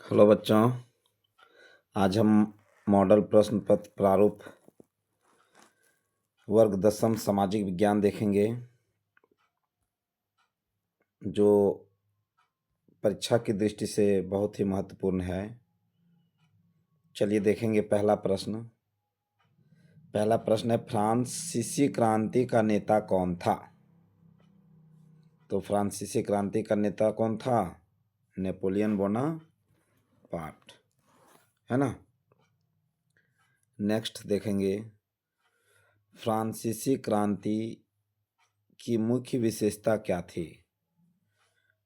Hello बच्चों, आज हम मॉडल प्रश्न पत्र प्रारूप वर्ग 10वीं सामाजिक विज्ञान देखेंगे, जो परीक्षा की दृष्टि से बहुत ही महत्वपूर्ण है। चलिए देखेंगे पहला प्रश्न है, फ्रांसीसी क्रांति का नेता कौन था? तो फ्रांसीसी क्रांति का नेता कौन था? नेपोलियन बोनापार्ट, है ना। नेक्स्ट देखेंगे, फ्रांसीसी क्रांति की मुख्य विशेषता क्या थी?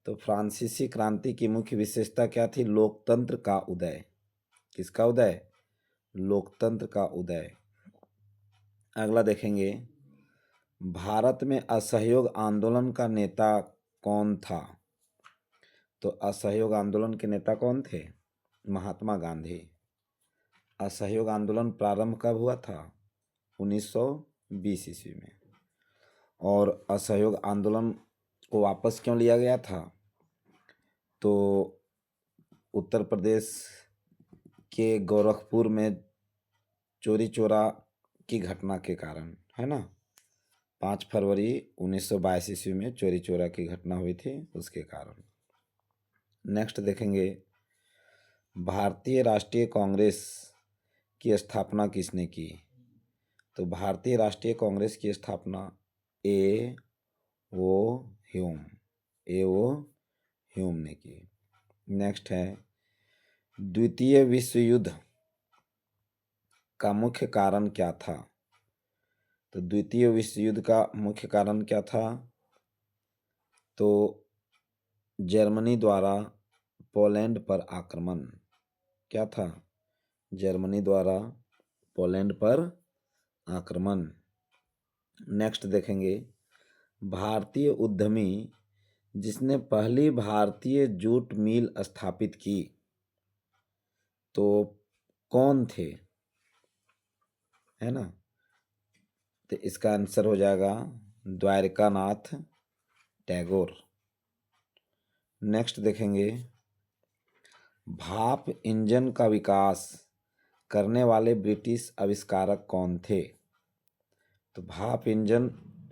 तो फ्रांसीसी क्रांति की मुख्य विशेषता क्या थी? लोकतंत्र का उदय। किसका उदय? लोकतंत्र का उदय। अगला देखेंगे, भारत में असहयोग आंदोलन का नेता कौन था? तो असहयोग आंदोलन के नेता कौन थे? महात्मा गांधी। असहयोग आंदोलन प्रारंभ कब हुआ था? 1920 ईस्वी में। और असहयोग आंदोलन को वापस क्यों लिया गया था? तो उत्तर प्रदेश के गोरखपुर में चोरी चोरा की घटना के कारण, है ना। 5 फरवरी 1922 ईस्वी में चोरी चोरा की घटना हुई थी, उसके कारण। नेक्स्ट देखेंगे, भारतीय राष्ट्रीय कांग्रेस की स्थापना किसने की? तो भारतीय राष्ट्रीय कांग्रेस की स्थापना ए ओ ह्यूम ने की। नेक्स्ट है, द्वितीय विश्व युद्ध का मुख्य कारण क्या था? तो द्वितीय विश्व युद्ध का मुख्य कारण क्या था? तो जर्मनी द्वारा पोलैंड पर आक्रमण। क्या था? जर्मनी द्वारा पोलैंड पर आक्रमण। नेक्स्ट देखेंगे, भारतीय उद्यमी जिसने पहली भारतीय जूट मिल स्थापित की, तो कौन थे? है ना। तो इसका आंसर हो जाएगा द्वारकानाथ टैगोर। नेक्स्ट देखेंगे, भाप इंजन का विकास करने वाले ब्रिटिश आविष्कारक कौन थे? तो भाप इंजन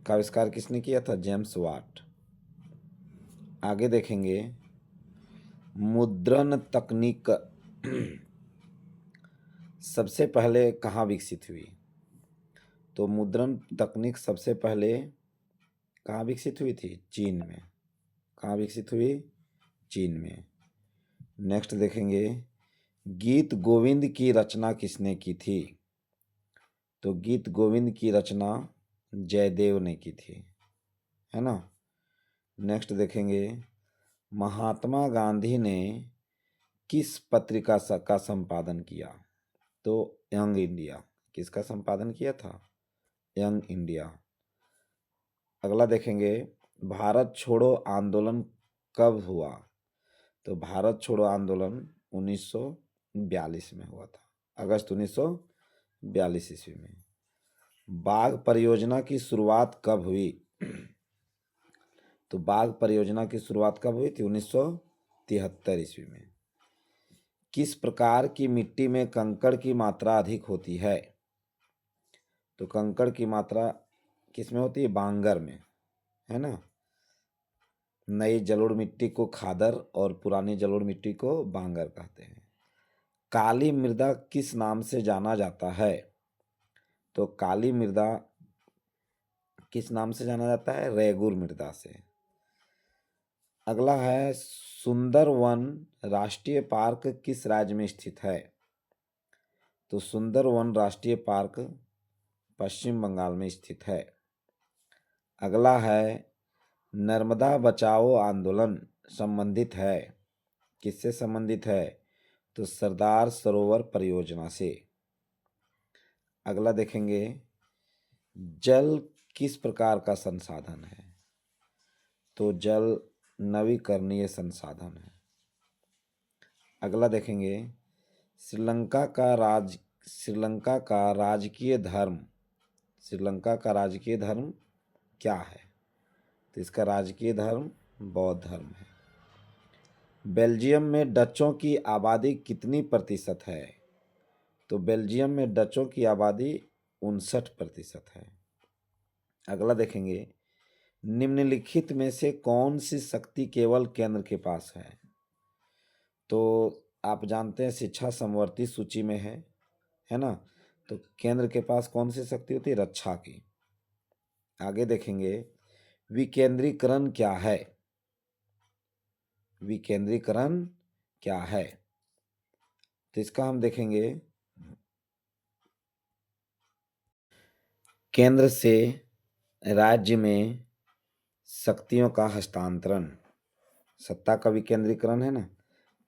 का आविष्कार किसने किया था? James Watt. आगे देखेंगे, मुद्रण तकनीक सबसे पहले कहाँ विकसित हुई? तो मुद्रण तकनीक सबसे पहले कहाँ विकसित हुई थी? चीन में। कहाँ विकसित हुई? चीन में। नेक्स्ट देखेंगे, गीत गोविंद की रचना किसने की थी? तो गीत गोविंद की रचना जयदेव ने की थी, है ना। नेक्स्ट देखेंगे, महात्मा गांधी ने किस पत्रिका का संपादन किया? तो यंग इंडिया। किसका संपादन किया था? Young India. अगला देखेंगे, भारत छोड़ो आंदोलन कब हुआ? तो भारत छोड़ो आंदोलन 1942 में हुआ था, अगस्त 1942 ईस्वी में। बाघ परियोजना की शुरुआत कब हुई? तो बाघ परियोजना की शुरुआत कब हुई थी? 1973 ईस्वी में। किस प्रकार की मिट्टी में कंकड़ की मात्रा अधिक होती है? तो कंकड़ की मात्रा किस में होती है? बांगर में, है ना। नई जलोढ़ मिट्टी को खादर और पुरानी जलोढ़ मिट्टी को बांगर कहते हैं। काली मृदा किस नाम से जाना जाता है? तो काली मृदा किस नाम से जाना जाता है? रेगुर मृदा से। अगला है, सुंदरवन राष्ट्रीय पार्क किस राज्य में स्थित है? तो सुंदरवन राष्ट्रीय पार्क पश्चिम बंगाल में स्थित है। अगला है, नर्मदा बचाओ आंदोलन संबंधित है, किससे संबंधित है? तो सरदार सरोवर परियोजना से। अगला देखेंगे, जल किस प्रकार का संसाधन है? तो जल नवीकरणीय संसाधन है। अगला देखेंगे, श्रीलंका का राजकीय धर्म क्या है? तो इसका राजकीय धर्म बौद्ध धर्म है। बेल्जियम में डचों की आबादी कितनी प्रतिशत है? तो बेल्जियम में डचों की आबादी 59% है। अगला देखेंगे, निम्नलिखित में से कौन सी शक्ति केवल केंद्र के पास है? तो आप जानते हैं शिक्षा समवर्ती सूची में है ना? तो केंद्र के पास कौन सी शक्ति होती है? रक्षा की। आगे देखेंगे, विकेंद्रीकरण क्या है? विकेंद्रीकरण क्या है? तो इसका हम देखेंगे, केंद्र से राज्य में शक्तियों का हस्तांतरण, सत्ता का विकेंद्रीकरण है ना।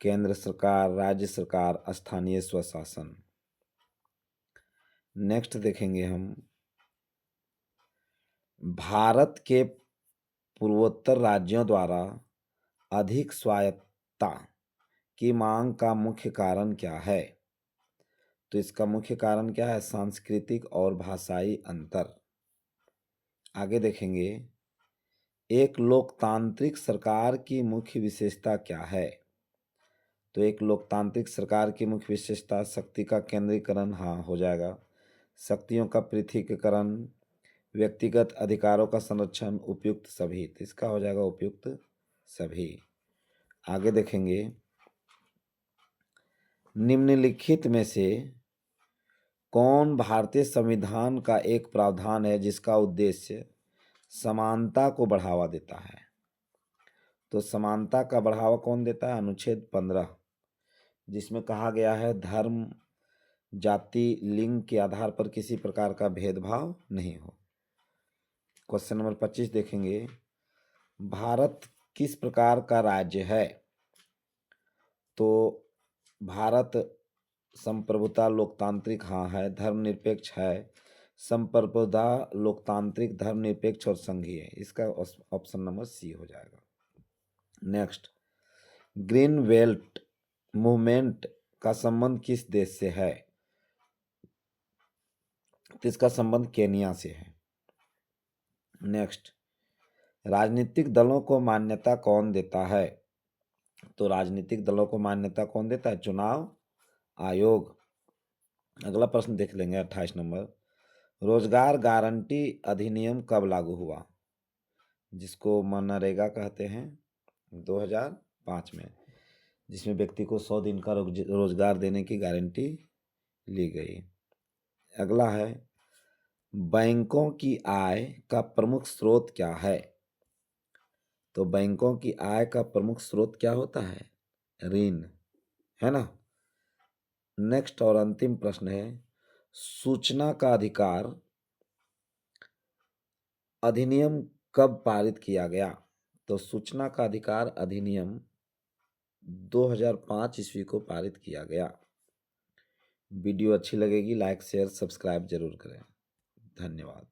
केंद्र सरकार, राज्य सरकार, स्थानीय स्वशासन। नेक्स्ट देखेंगे हम, भारत के पूर्वोत्तर राज्यों द्वारा अधिक स्वायत्तता की मांग का मुख्य कारण क्या है? तो इसका मुख्य कारण क्या है? सांस्कृतिक और भाषाई अंतर। आगे देखेंगे, एक लोकतांत्रिक सरकार की मुख्य विशेषता क्या है? तो एक लोकतांत्रिक सरकार की मुख्य विशेषता शक्ति का केंद्रीकरण, हाँ हो जाएगा, शक्तियों का पृथकीकरण, व्यक्तिगत अधिकारों का संरक्षण, उपयुक्त सभी। तो इसका हो जाएगा उपयुक्त सभी। आगे देखेंगे, निम्नलिखित में से कौन भारतीय संविधान का एक प्रावधान है जिसका उद्देश्य समानता को बढ़ावा देता है? तो समानता का बढ़ावा कौन देता है? अनुच्छेद 15, जिसमें कहा गया है धर्म, जाति, लिंग के आधार पर किसी प्रकार का भेदभाव नहीं हो। क्वेश्चन नंबर 25 देखेंगे, भारत किस प्रकार का राज्य है? तो भारत संप्रभुता लोकतांत्रिक, हाँ है, धर्मनिरपेक्ष है, संप्रभुता लोकतांत्रिक, धर्मनिरपेक्ष और संघीय। इसका ऑप्शन नंबर सी हो जाएगा। नेक्स्ट, ग्रीन बेल्ट मूवमेंट का संबंध किस देश से है? तो इसका संबंध केनिया से है। नेक्स्ट, राजनीतिक दलों को मान्यता कौन देता है? तो राजनीतिक दलों को मान्यता कौन देता है? चुनाव आयोग। अगला प्रश्न देख लेंगे 28 नंबर, रोजगार गारंटी अधिनियम कब लागू हुआ? जिसको मनरेगा कहते हैं, 2005 में, जिसमें व्यक्ति को 100 दिन का रोजगार देने की गारंटी ली गई। अगला है, बैंकों की आय का प्रमुख स्रोत क्या है? तो बैंकों की आय का प्रमुख स्रोत क्या होता है? ऋण, है ना। नेक्स्ट और अंतिम प्रश्न है, सूचना का अधिकार अधिनियम कब पारित किया गया? तो सूचना का अधिकार अधिनियम 2005 ईस्वी को पारित किया गया। वीडियो अच्छी लगेगी लाइक शेयर सब्सक्राइब जरूर करें। धन्यवाद।